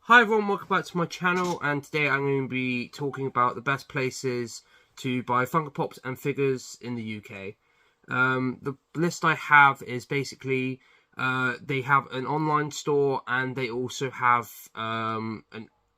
Hi everyone, welcome back to my channel, and today I'm going to be talking about the best places to buy Funko Pops and figures in the UK. The list I have is basically, they have an online store and they also have an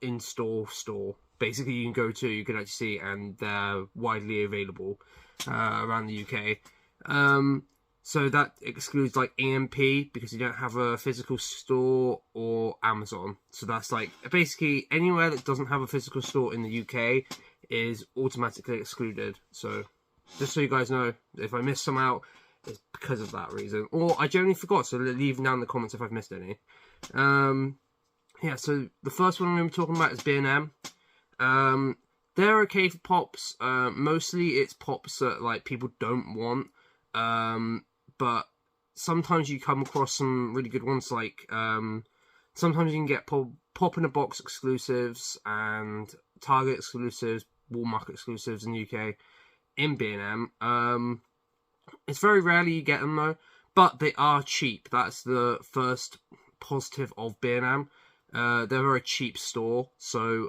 in-store store. Basically you can go to, you can actually see, and they're widely available around the UK. So that excludes like EMP because you don't have a physical store, or Amazon. So that's like basically anywhere that doesn't have a physical store in the UK is automatically excluded. So just so you guys know, if I miss some out, it's because of that reason. Or I generally forgot, so leave down in the comments if I've missed any. Yeah, so the first one I'm going to be talking about is B&M. They're okay for pops. Mostly it's pops that like people don't want. But sometimes you come across some really good ones, like sometimes you can get pop in a box exclusives and Target exclusives, Walmart exclusives in the UK in B&M. It's very rarely you get them though, but they are cheap. That's the first positive of B&M. They're a very cheap store, so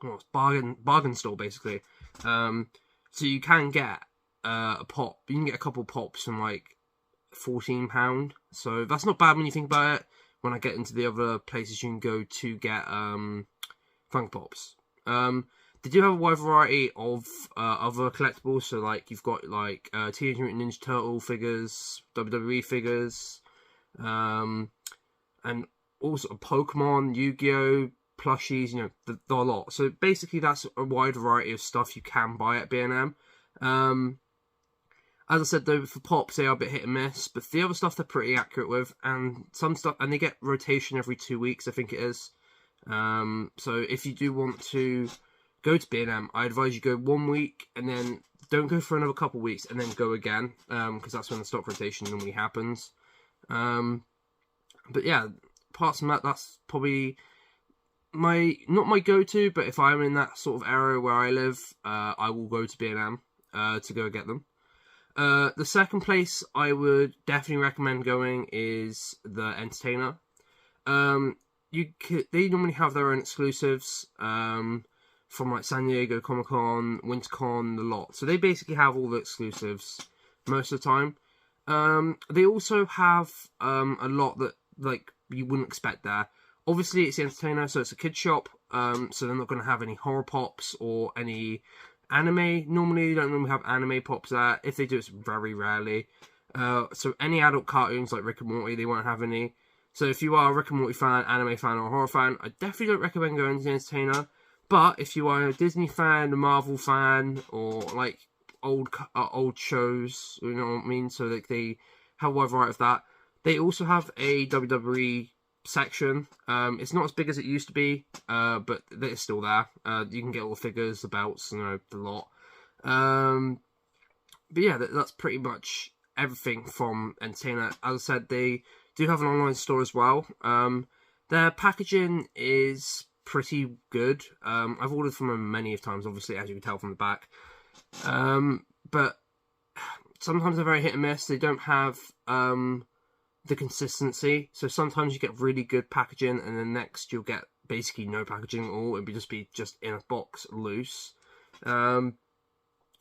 well, it's bargain store basically. So you can get a pop. You can get a couple pops from like £14, so that's not bad when you think about it. When I get into the other places you can go to get Funko Pops, they do have a wide variety of other collectibles. So like you've got like Teenage Mutant Ninja Turtle figures, WWE figures, and also Pokemon, Yu-Gi-Oh, plushies. You know, the lot. So basically that's a wide variety of stuff you can buy at B&M. As I said though, for pops they are a bit hit and miss, but the other stuff they're pretty accurate with, and some stuff, and they get rotation every 2 weeks, I think it is. So if you do want to go to B&M, I advise you go 1 week and then don't go for another couple weeks and then go again, because that's when the stock rotation normally happens. But yeah, apart from that, that's probably not my go-to, but if I'm in that sort of area where I live, I will go to B&M to go get them. The second place I would definitely recommend going is the Entertainer. They normally have their own exclusives from like San Diego Comic-Con, WinterCon, the lot. So they basically have all the exclusives most of the time. They also have a lot that like you wouldn't expect there. Obviously, it's the Entertainer, so it's a kid shop. So they're not going to have any horror pops or any anime. Normally, you don't normally have anime pops there. If they do, it's very rarely. So any adult cartoons like Rick and Morty, they won't have any. So if you are a Rick and Morty fan, anime fan, or horror fan, I definitely don't recommend going to the Entertainer. But if you are a Disney fan, a Marvel fan, or like old shows, you know what I mean? So like they have a wide variety of that. They also have a WWE section. It's not as big as it used to be, but it's still there. You can get all the figures, the belts, you know, the lot. But yeah, that's pretty much everything from Entertainer. As I said, they do have an online store as well. Their packaging is pretty good. I've ordered from them many times, obviously, as you can tell from the back. But sometimes they're very hit and miss. They don't have the consistency, so sometimes you get really good packaging and then next you'll get basically no packaging at all. It'll just be in a box loose,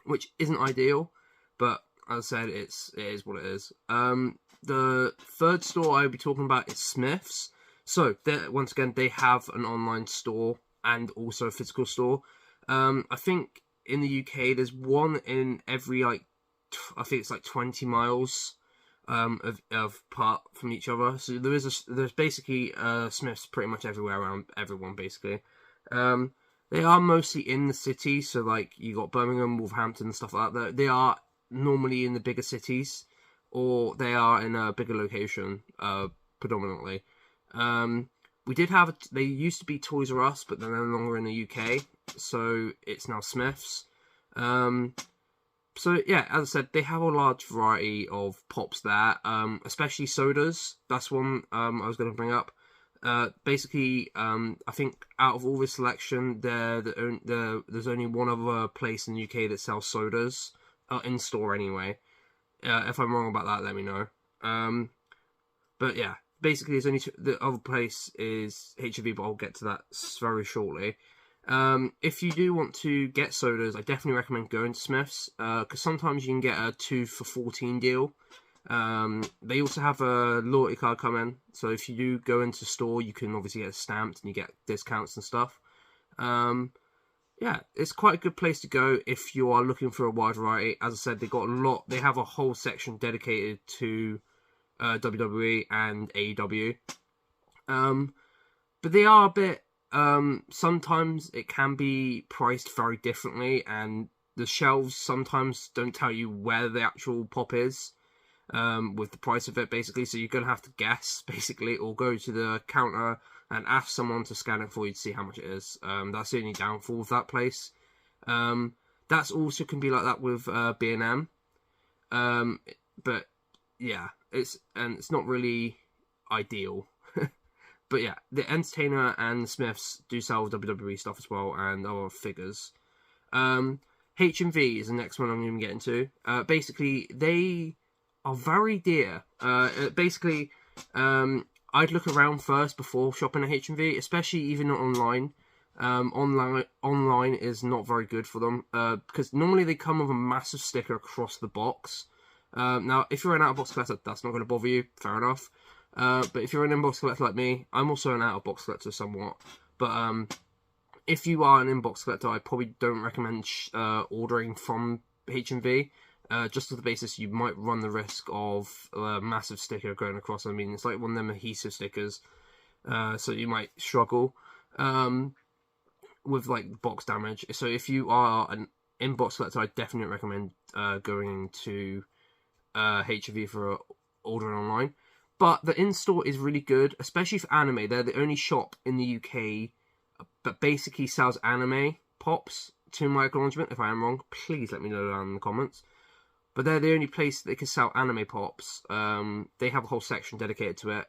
which isn't ideal, but as I said, it is what it is. The third store I'll be talking about is Smith's. So once again, they have an online store and also a physical store. I think in the UK there's one in every I think it's like 20 miles of part from each other. So there's basically Smiths pretty much everywhere around everyone basically. They are mostly in the city, so like you got Birmingham, Wolverhampton, stuff like that. They are normally in the bigger cities, or they are in a bigger location predominantly. They used to be Toys R Us, but they're no longer in the UK, so it's now Smiths. So yeah, as I said, they have a large variety of pops there, especially sodas. That's one I was going to bring up. Basically, I think out of all this selection, there's only one other place in the UK that sells sodas, in store anyway. If I'm wrong about that, let me know. But yeah, basically there's only the other place is HEV, but I'll get to that very shortly. If you do want to get sodas, I definitely recommend going to Smith's, because sometimes you can get a 2 for $14 deal. They also have a loyalty card coming, so if you do go into store, you can obviously get stamped and you get discounts and stuff. Yeah, it's quite a good place to go if you are looking for a wide variety. As I said, they have a whole section dedicated to WWE and AEW. But they are a bit, sometimes it can be priced very differently, and the shelves sometimes don't tell you where the actual pop is. With the price of it, basically, so you're going to have to guess, basically, or go to the counter and ask someone to scan it for you to see how much it is. That's the only downfall of that place. That's also can be like that with B&M. But, yeah, it's not really ideal. But, yeah, the Entertainer and Smiths do sell WWE stuff as well, and other figures. H&V is the next one I'm going to get into. Basically, they are very dear. Basically, I'd look around first before shopping at H&V, especially even not online. Online is not very good for them, because normally they come with a massive sticker across the box. Now, if you're an out-of-box collector, that's not going to bother you, fair enough. But if you're an inbox collector like me, I'm also an out-of-box collector somewhat. But if you are an inbox collector, I probably don't recommend ordering from H&V. Just on the basis you might run the risk of a massive sticker going across. I mean, it's like one of them adhesive stickers, so you might struggle with like box damage. So if you are an inbox collector, I definitely recommend going to HEV for ordering online. But the in-store is really good, especially for anime. They're the only shop in the UK that basically sells anime pops. To my acknowledgement, if I am wrong, please let me know down in the comments. But they're the only place that can sell anime pops. They have a whole section dedicated to it.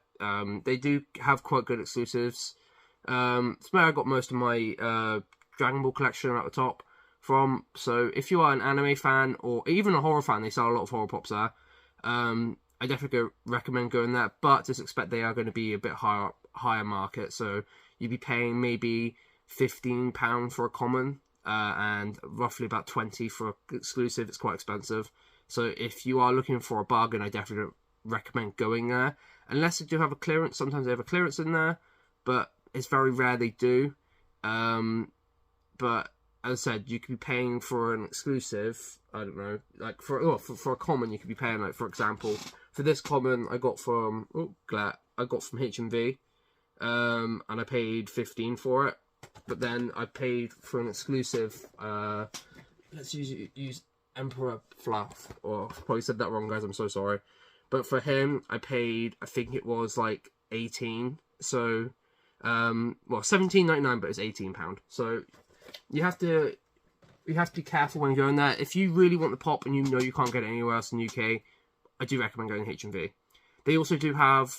They do have quite good exclusives. It's where I got most of my Dragon Ball collection at the top from. So if you are an anime fan, or even a horror fan, they sell a lot of horror pops there. I definitely recommend going there. But just expect they are going to be a bit higher market. So you'd be paying maybe £15 for a common. And roughly about 20 for exclusive. It's quite expensive. So if you are looking for a bargain, I definitely recommend going there. Unless they do have a clearance. Sometimes they have a clearance in there, but it's very rare they do. But as I said, you could be paying for an exclusive, I don't know, like for a common, you could be paying, like, for example, for this common I got from H&V, and I paid 15 for it. But then I paid for an exclusive, let's use Emperor Fluff, or I probably said that wrong, guys, I'm so sorry. But for him, I paid, I think it was like 18, so, well, £17.99, but it's £18. So, you have to be careful when going there. If you really want the pop and you know you can't get it anywhere else in the UK, I do recommend going to H&V. They also do have,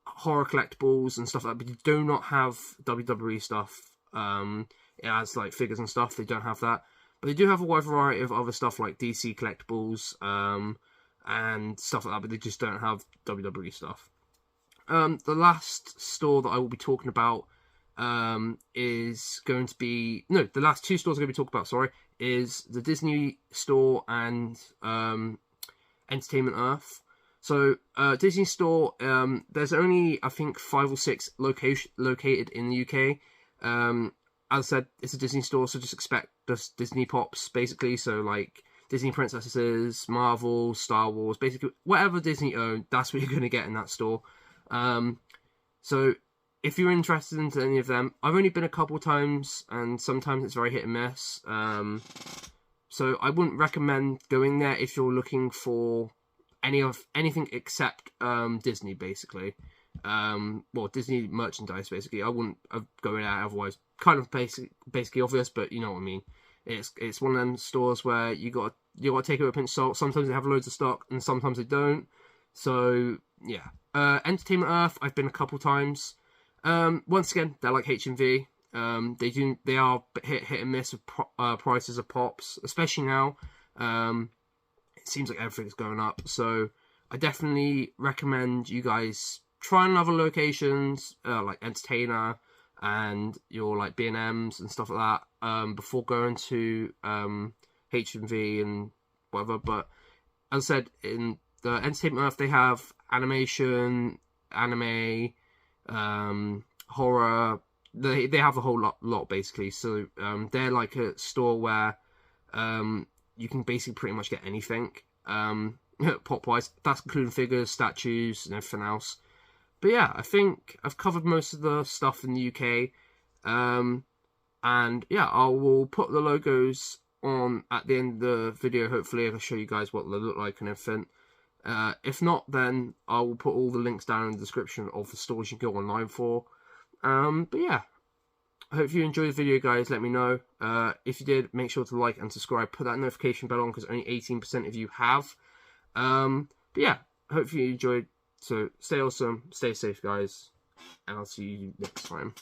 horror collectibles and stuff like that, but you do not have WWE stuff. It has like figures and stuff. They don't have that, but they do have a wide variety of other stuff like DC collectibles and stuff like that. But they just don't have WWE stuff. The last store that I will be talking about is going to be the last two stores I'm going to be talking about. Sorry, is the Disney store and Entertainment Earth. So, Disney Store, there's only, I think, 5 or 6 located in the UK. As I said, it's a Disney store, so just expect just Disney pops, basically. So, like, Disney Princesses, Marvel, Star Wars, basically, whatever Disney own, that's what you're going to get in that store. So, if you're interested in any of them, I've only been a couple of times, and sometimes it's very hit and miss. So, I wouldn't recommend going there if you're looking for anything except Disney, basically. Well, Disney merchandise, basically. I wouldn't go in there otherwise. Kind of basically obvious, but you know what I mean. It's one of them stores where you got to take it with a pinch of salt. Sometimes they have loads of stock, and sometimes they don't. So yeah. Entertainment Earth, I've been a couple times. Once again, they're like H&V. They are hit and miss with prices of pops, especially now. It seems like everything's going up, so I definitely recommend you guys trying other locations, like Entertainer and your like B&Ms and stuff like that, before going to H&V and whatever. But as I said, in the Entertainment Earth, they have animation, anime, horror. They have a whole lot basically. So they're like a store where you can basically pretty much get anything, pop wise. That's including figures, statues, and everything else. But yeah, I think I've covered most of the stuff in the UK. And yeah, I will put the logos on at the end of the video. Hopefully, I'll show you guys what they look like and everything. If not, then I will put all the links down in the description of the stores you can go online for. But yeah, I hope you enjoyed the video, guys. Let me know. If you did, make sure to like and subscribe. Put that notification bell on because only 18% of you have. But yeah, hope you enjoyed. So stay awesome, stay safe, guys, and I'll see you next time.